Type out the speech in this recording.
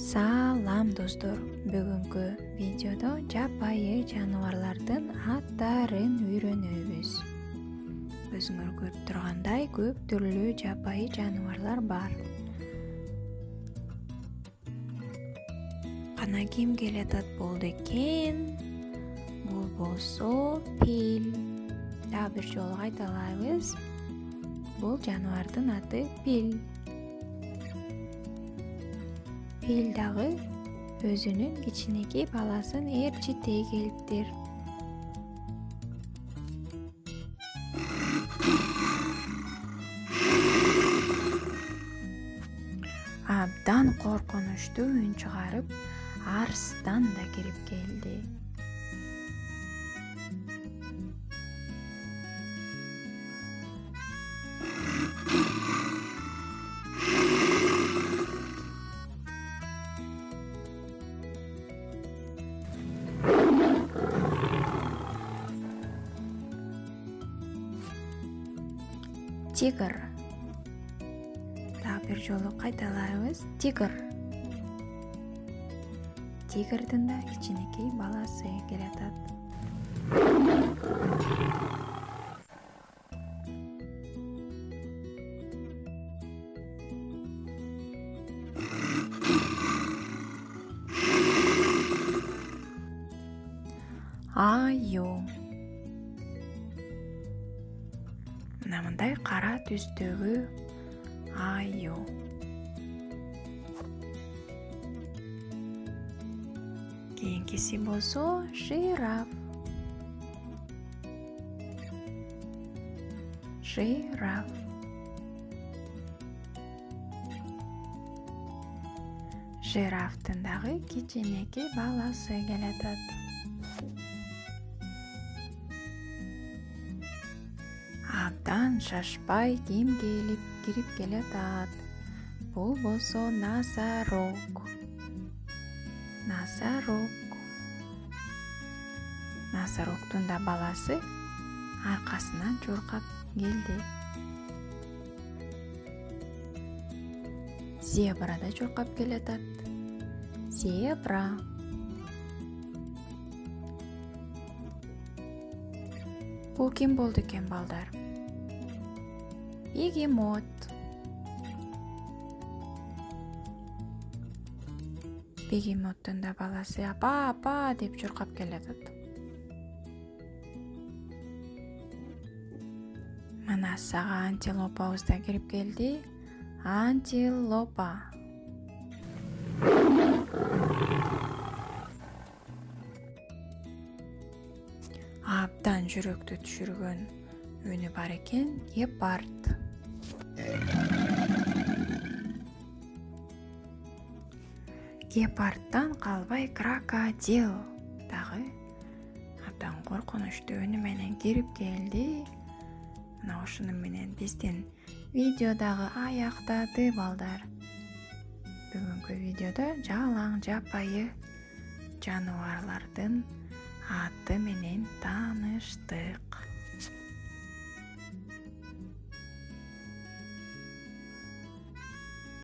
Салам достор, бүгүнкү видеодо жапайы жаныбарлардын аттарын үйрөнөбүз. Өзүңөр көрүп тургандай көп түрлүү жапайы жаныбарлар бар. Кана ким келатат болду экен? Бул болсо пил. Дагы бир жолу кайталайбыз. Бул жаныбардын аты пил. Пил дагы өзүнүн кичинекей баласын ээрчитей келиптир. Абдан коркунучтуу үн чыгарып, арстан да кирип келди. Тигр. Дагы бир жолу кайталайбыз. Тигр. Тигрдин да кичинекей баласы келатат. Аю. Мына мындай кара түстөгү аю. Кийинкиси болсо жираф. Жираф. Жирафтын дагы кичинекей баласы келатат. Абдан шашпай ким кирип келатат. Бул болсо носорог. Носорог. Носорогдун да баласы аркасынан чуркап келди. Зебра да чуркап келатат. Зебра. Бул ким болду экен, балдар? Бегемот. Бегемоттун да баласы апа деп чуркап келатат. Мына сага антилопабыз да кирип келди. Антилопа. Абдан жүрөктү түшүргөн үнү бар экен. Гепард. Гепардтан калбай крокодил дагы абдан коркунучтуу үнү менен кирип келди. Мына ушуну менен биздин видео дагы аяктады, балдар. Бүгүнкү видеодо жалаң жапайы жаныбарлардын аты менен тааныштык.